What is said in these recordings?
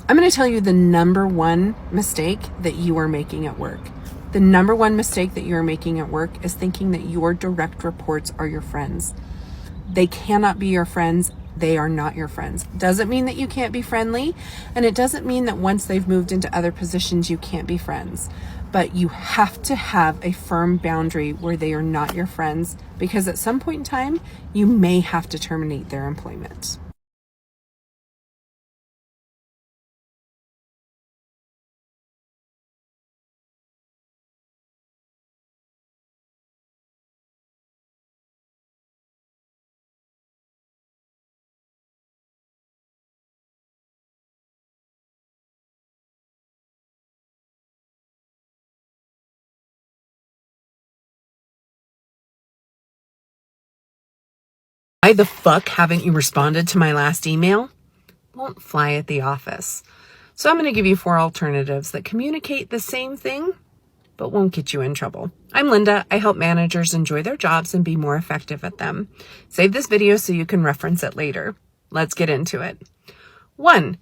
I'm going to tell you the number one mistake that you are making at work. The number one mistake that you are making at work is thinking that your direct reports are your friends. They cannot be your friends. They are not your friends. Doesn't mean that you can't be friendly, and it doesn't mean that once they've moved into other positions, you can't be friends. But you have to have a firm boundary where they are not your friends, because at some point in time, you may have to terminate their employment. Why the fuck haven't you responded to my last email? Won't fly at the office. So I'm going to give you 4 alternatives that communicate the same thing, but won't get you in trouble. I'm Linda. I help managers enjoy their jobs and be more effective at them. Save this video so you can reference it later. Let's get into it. 1,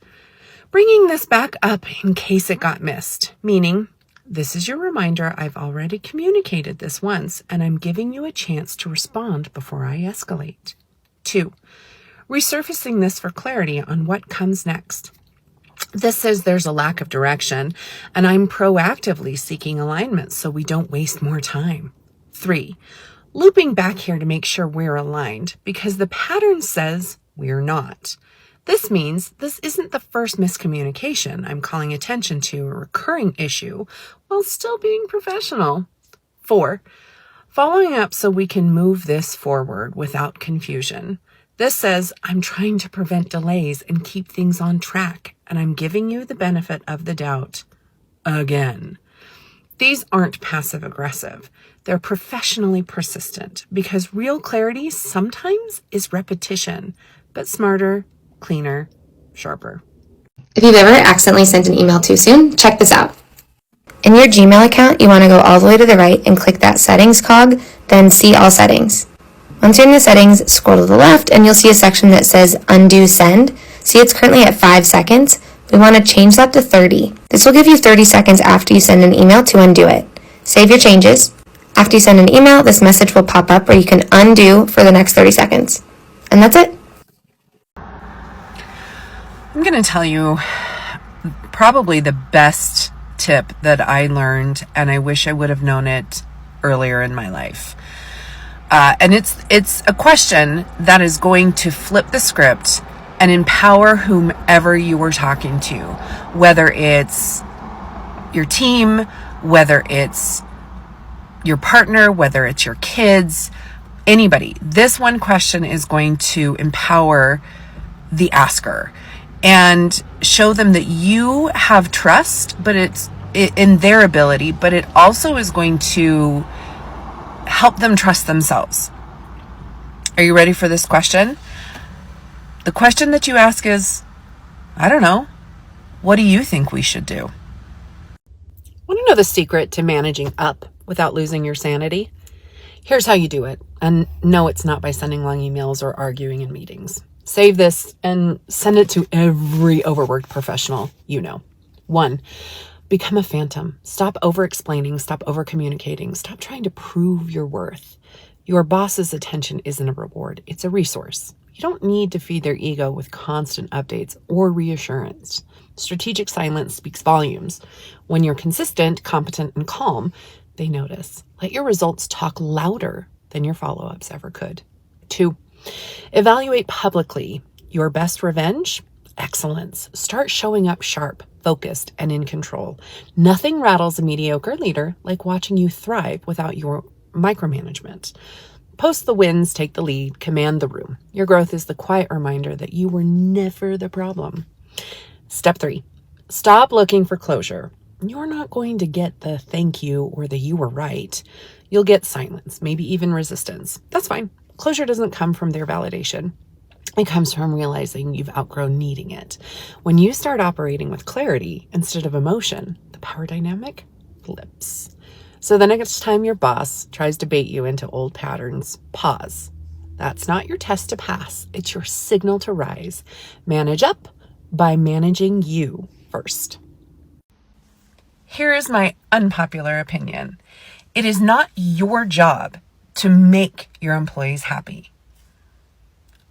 bringing this back up in case it got missed, meaning this is your reminder. I've already communicated this once, and I'm giving you a chance to respond before I escalate. 2, resurfacing this for clarity on what comes next. This says there's a lack of direction, and I'm proactively seeking alignment so we don't waste more time. 3, looping back here to make sure we're aligned, because the pattern says we're not. This means this isn't the first miscommunication. I'm calling attention to a recurring issue while still being professional. 4, following up so we can move this forward without confusion. This says I'm trying to prevent delays and keep things on track, and I'm giving you the benefit of the doubt again. These aren't passive aggressive. They're professionally persistent, because real clarity sometimes is repetition, but smarter, cleaner, sharper. If you've ever accidentally sent an email too soon, check this out. In your Gmail account, you want to go all the way to the right and click that settings cog, then see all settings. Once you're in the settings, scroll to the left and you'll see a section that says undo send. See, it's currently at 5 seconds. We want to change that to 30. This will give you 30 seconds after you send an email to undo it. Save your changes. After you send an email, this message will pop up where you can undo for the next 30 seconds. And that's it. I'm going to tell you probably the best tip that I learned, and I wish I would have known it earlier in my life. And it's a question that is going to flip the script and empower whomever you were talking to, whether it's your team, whether it's your partner, whether it's your kids, anybody. This one question is going to empower the asker and show them that you have trust, but it's in their ability, but it also is going to help them trust themselves. Are you ready for this question? The question that you ask is, I don't know, what do you think we should do? Want to know the secret to managing up without losing your sanity? Here's how you do it. And no, it's not by sending long emails or arguing in meetings. Save this and send it to every overworked professional you know. 1, become a phantom. Stop over-explaining. Stop over-communicating. Stop trying to prove your worth. Your boss's attention isn't a reward. It's a resource. You don't need to feed their ego with constant updates or reassurance. Strategic silence speaks volumes. When you're consistent, competent, and calm, they notice. Let your results talk louder than your follow-ups ever could. 2, evaluate publicly. Your best revenge? Excellence. Start showing up sharp, focused, and in control. Nothing rattles a mediocre leader like watching you thrive without your micromanagement. Post the wins, take the lead, command the room. Your growth is the quiet reminder that you were never the problem. Step 3, stop looking for closure. You're not going to get the thank you or the you were right. You'll get silence, maybe even resistance. That's fine. Closure doesn't come from their validation. It comes from realizing you've outgrown needing it. When you start operating with clarity instead of emotion, the power dynamic flips. So the next time your boss tries to bait you into old patterns, pause. That's not your test to pass. It's your signal to rise. Manage up, by managing you first. Here is my unpopular opinion. It is not your job to make your employees happy.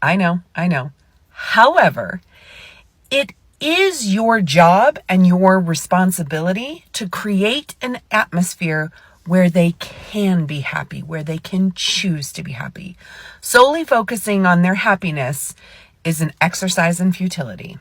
I know. However, it is your job and your responsibility to create an atmosphere where they can be happy, where they can choose to be happy. Solely focusing on their happiness is an exercise in futility.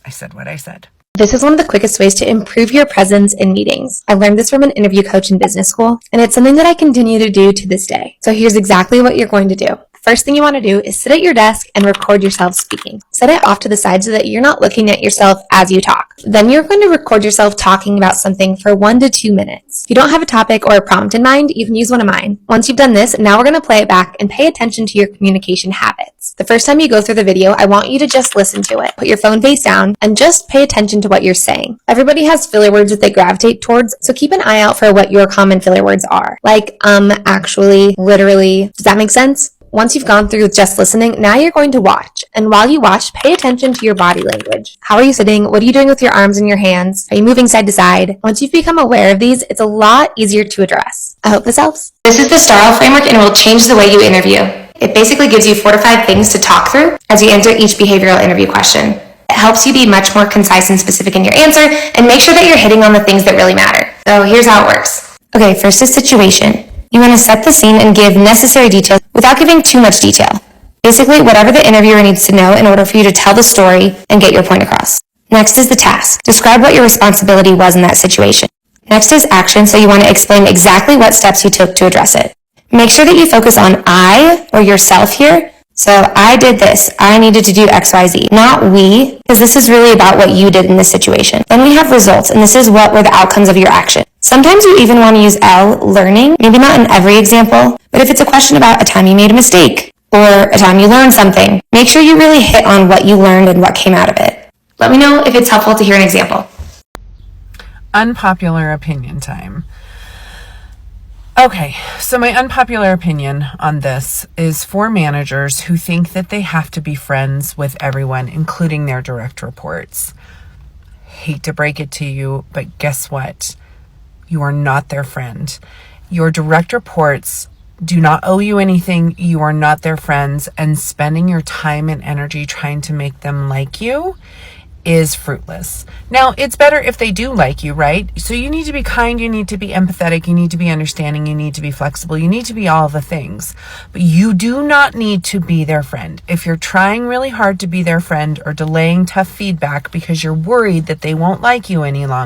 I said what I said. This is one of the quickest ways to improve your presence in meetings. I learned this from an interview coach in business school, and it's something that I continue to do to this day. So here's exactly what you're going to do. First thing you want to do is sit at your desk and record yourself speaking. Set it off to the side so that you're not looking at yourself as you talk. Then you're going to record yourself talking about something for 1 to 2 minutes. If you don't have a topic or a prompt in mind, you can use one of mine. Once you've done this, now we're going to play it back and pay attention to your communication habits. The first time you go through the video, I want you to just listen to it. Put your phone face down and just pay attention to what you're saying. Everybody has filler words that they gravitate towards, so keep an eye out for what your common filler words are. Like, actually, literally. Does that make sense? Once you've gone through just listening, now you're going to watch. And while you watch, pay attention to your body language. How are you sitting? What are you doing with your arms and your hands? Are you moving side to side? Once you've become aware of these, it's a lot easier to address. I hope this helps. This is the STARL framework and it will change the way you interview. It basically gives you 4 to 5 things to talk through as you answer each behavioral interview question. It helps you be much more concise and specific in your answer and make sure that you're hitting on the things that really matter. So here's how it works. Okay, first is situation. You want to set the scene and give necessary details without giving too much detail. Basically, whatever the interviewer needs to know in order for you to tell the story and get your point across. Next is the task. Describe what your responsibility was in that situation. Next is action, so you want to explain exactly what steps you took to address it. Make sure that you focus on I or yourself here. So I did this. I needed to do X, Y, Z. Not we, because this is really about what you did in this situation. Then we have results, and this is what were the outcomes of your action. Sometimes you even want to use L, learning, maybe not in every example, but if it's a question about a time you made a mistake or a time you learned something, make sure you really hit on what you learned and what came out of it. Let me know if it's helpful to hear an example. Unpopular opinion time. Okay, so my unpopular opinion on this is for managers who think that they have to be friends with everyone, including their direct reports. Hate to break it to you, but guess what? You are not their friend. Your direct reports do not owe you anything. You are not their friends, and spending your time and energy trying to make them like you is fruitless. Now, it's better if they do like you, right? So you need to be kind, you need to be empathetic, you need to be understanding, you need to be flexible, you need to be all the things. But you do not need to be their friend. If you're trying really hard to be their friend or delaying tough feedback because you're worried that they won't like you any longer,